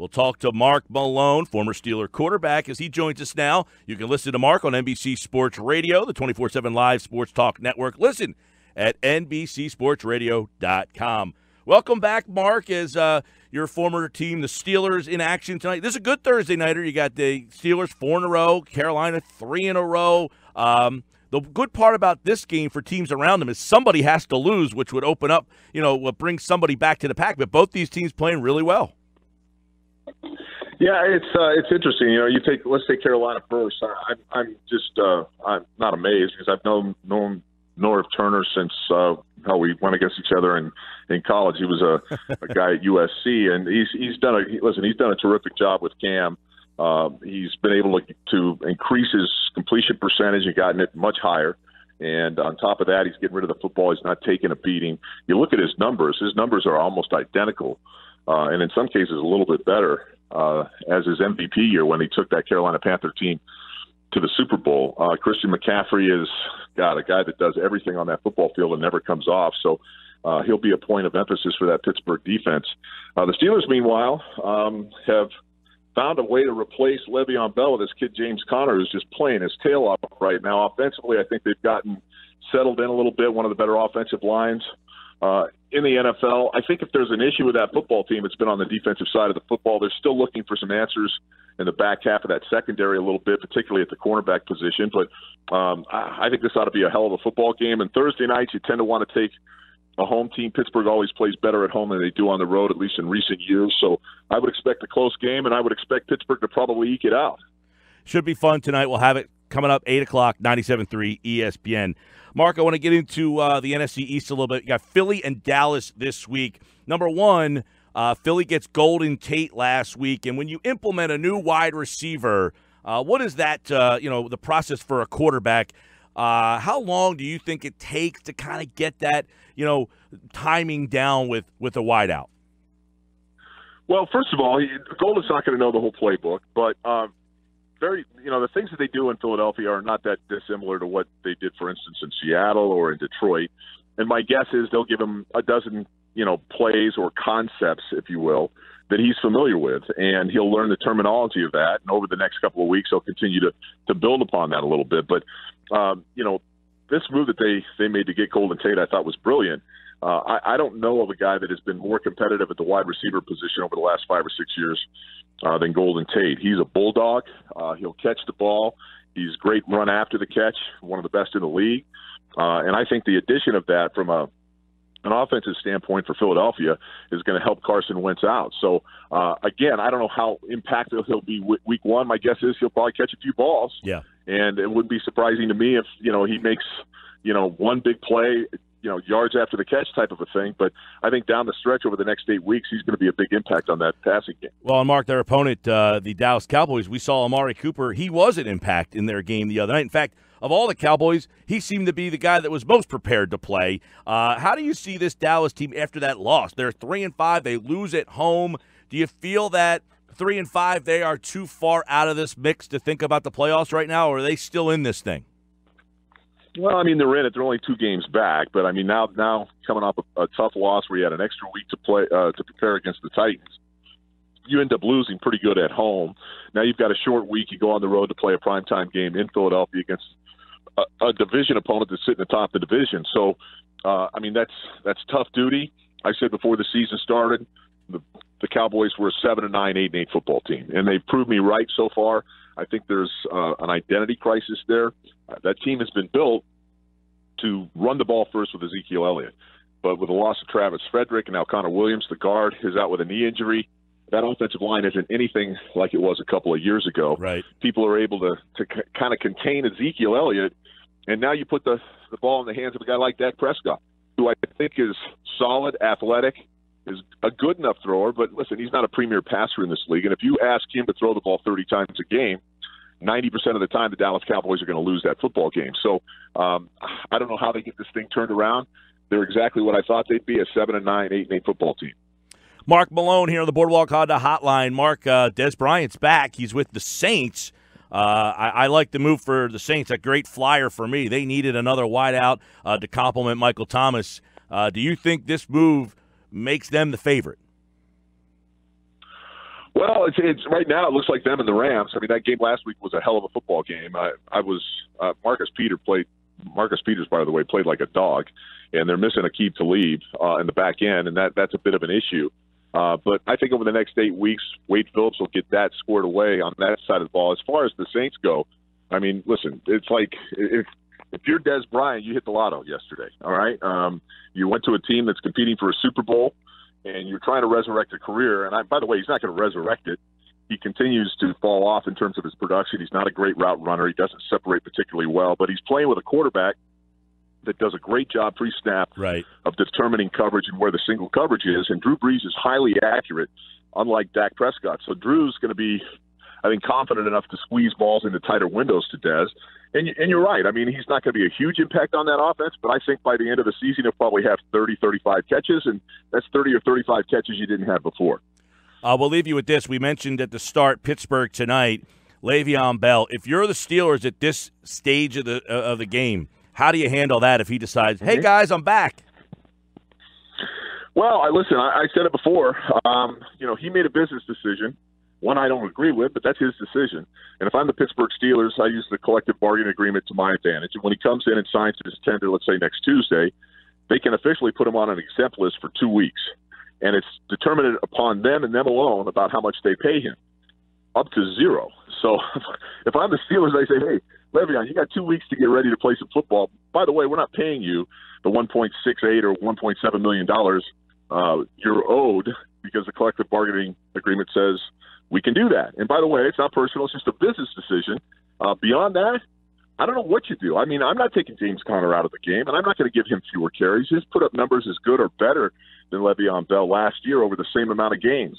We'll talk to Mark Malone, former Steeler quarterback, as he joins us now. You can listen to Mark on NBC Sports Radio, the 24/7 live sports talk network. Listen at NBCSportsRadio.com. Welcome back, Mark, as your former team, the Steelers, in action tonight. This is a good Thursday nighter. You got the Steelers 4 in a row, Carolina 3 in a row. The good part about this game for teams around them is somebody has to lose, which would open up, will bring somebody back to the pack. But both these teams playing really well. Yeah, it's interesting. Let's take Carolina first. I'm not amazed because I've known Norv Turner since how we went against each other in college. He was a guy at USC, and he's done a terrific job with Cam. He's been able to increase his completion percentage and gotten it much higher. And on top of that, he's getting rid of the football. He's not taking a beating. You look at his numbers. His numbers are almost identical, and in some cases a little bit better as his MVP year when he took that Carolina Panther team to the Super Bowl. Christian McCaffrey is a guy that does everything on that football field and never comes off. So he'll be a point of emphasis for that Pittsburgh defense. The Steelers, meanwhile, have found a way to replace Le'Veon Bell with this kid James Conner, who's just playing his tail off right now. Offensively, I think they've gotten settled in a little bit, one of the better offensive lines in the NFL. I think if there's an issue with that football team, it's been on the defensive side of the football. They're still looking for some answers in the back half of that secondary a little bit, particularly at the cornerback position. But I think this ought to be a hell of a football game. And Thursday nights, you tend to want to take a home team. Pittsburgh always plays better at home than they do on the road, at least in recent years. So I would expect a close game, and I would expect Pittsburgh to probably eke it out. Should be fun tonight. We'll have it coming up 8 o'clock, 97.3 ESPN. Mark, I want to get into the NFC East a little bit. You got Philly and Dallas this week. Number one, Philly gets Golden Tate last week, and when you implement a new wide receiver, what is that, the process for a quarterback? How long do you think it takes to kind of get that, timing down with a wideout? Well, first of all, Golden's not going to know the whole playbook, but the things that they do in Philadelphia are not that dissimilar to what they did, for instance, in Seattle or in Detroit. And my guess is they'll give him a dozen, plays or concepts, if you will, that he's familiar with, and he'll learn the terminology of that. And over the next couple of weeks, he'll continue to build upon that a little bit. But, this move that they made to get Golden Tate, I thought was brilliant. I don't know of a guy that has been more competitive at the wide receiver position over the last 5 or 6 years than Golden Tate. He's a bulldog. He'll catch the ball. He's great run after the catch, one of the best in the league. And I think the addition of that from an offensive standpoint for Philadelphia is going to help Carson Wentz out. So, again, I don't know how impactful he'll be week one. My guess is he'll probably catch a few balls. Yeah. And it wouldn't be surprising to me if, he makes, one big play, yards after the catch type of a thing. But I think down the stretch over the next 8 weeks, he's going to be a big impact on that passing game. Well, and Mark, their opponent, the Dallas Cowboys, we saw Amari Cooper. He was an impact in their game the other night. In fact, of all the Cowboys, he seemed to be the guy that was most prepared to play. How do you see this Dallas team after that loss? They're 3-5. They lose at home. Do you feel that 3-5, they are too far out of this mix to think about the playoffs right now, or are they still in this thing? Well, they're in it. They're only 2 games back, but now coming off a tough loss where you had an extra week to play to prepare against the Titans, you end up losing pretty good at home. Now you've got a short week. You go on the road to play a primetime game in Philadelphia against a division opponent that's sitting atop the division. So, that's tough duty. I said before the season started, the Cowboys were a 7-9, 8-8 football team, and they've proved me right so far. I think there's an identity crisis there. That team has been built to run the ball first with Ezekiel Elliott. But with the loss of Travis Frederick and now Connor Williams, the guard, is out with a knee injury, that offensive line isn't anything like it was a couple of years ago. Right. People are able to kind of contain Ezekiel Elliott, and now you put the ball in the hands of a guy like Dak Prescott, who I think is solid, athletic, is a good enough thrower, but listen, he's not a premier passer in this league. And if you ask him to throw the ball 30 times a game, 90% of the time the Dallas Cowboys are going to lose that football game. So I don't know how they get this thing turned around. They're exactly what I thought they'd be, a 7-9, 8-8 football team. Mark Malone here on the Boardwalk Honda Hotline. Mark, Dez Bryant's back. He's with the Saints. I like the move for the Saints. A great flyer for me. They needed another wideout to complement Michael Thomas. Do you think this move makes them the favorite? Well, it's right now it looks like them and the Rams. I mean, that game last week was a hell of a football game. Marcus Peters, by the way, played like a dog, and they're missing Aqib Talib in the back end, and that's a bit of an issue. But I think over the next 8 weeks, Wade Phillips will get that squared away on that side of the ball. As far as the Saints go, I mean, listen, it's like if you're Dez Bryant, you hit the lotto yesterday, all right? You went to a team that's competing for a Super Bowl, and you're trying to resurrect a career. And by the way, he's not going to resurrect it. He continues to fall off in terms of his production. He's not a great route runner. He doesn't separate particularly well, but he's playing with a quarterback that does a great job pre-snap of determining coverage and where the single coverage is. And Drew Brees is highly accurate, unlike Dak Prescott. So Drew's going to be, I think, confident enough to squeeze balls into tighter windows to Dez. And you're right. I mean, he's not going to be a huge impact on that offense, but I think by the end of the season, he'll probably have 30, 35 catches, and that's 30 or 35 catches you didn't have before. We'll leave you with this. We mentioned at the start Pittsburgh tonight, Le'Veon Bell. If you're the Steelers at this stage of the game, how do you handle that if he decides, hey, guys, I'm back? Well, listen, I said it before. He made a business decision, one I don't agree with, but that's his decision. And if I'm the Pittsburgh Steelers, I use the collective bargaining agreement to my advantage. And when he comes in and signs his tender, let's say next Tuesday, they can officially put him on an exempt list for 2 weeks. And it's determined upon them and them alone about how much they pay him, up to zero. So if I'm the Steelers, I say, hey, Le'Veon, you got 2 weeks to get ready to play some football. By the way, we're not paying you the $1.68 or $1.7 million you're owed because the collective bargaining agreement says we can do that. And by the way, it's not personal. It's just a business decision. Beyond that, I don't know what you do. I mean, I'm not taking James Conner out of the game, and I'm not going to give him fewer carries. He's put up numbers as good or better than Le'Veon Bell last year over the same amount of games.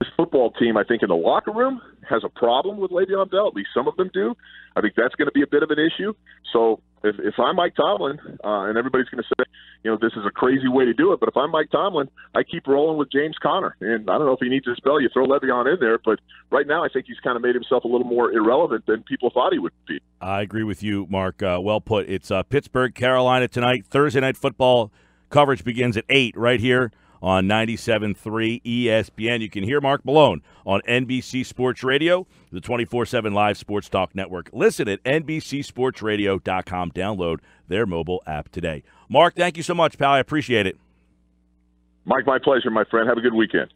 This football team, I think, in the locker room has a problem with Le'Veon Bell. At least some of them do. I think that's going to be a bit of an issue. So if I'm Mike Tomlin, and everybody's going to say, this is a crazy way to do it, but if I'm Mike Tomlin, I keep rolling with James Conner. And I don't know if he needs a spell. You throw Le'Veon in there, but right now I think he's kind of made himself a little more irrelevant than people thought he would be. I agree with you, Mark. Well put. It's Pittsburgh, Carolina tonight. Thursday night football coverage begins at 8 right here on 97.3 ESPN. You can hear Mark Malone on NBC Sports Radio, the 24/7 live sports talk network. Listen at NBCSportsRadio.com. Download their mobile app today. Mark, thank you so much, pal. I appreciate it. Mike, my pleasure, my friend. Have a good weekend.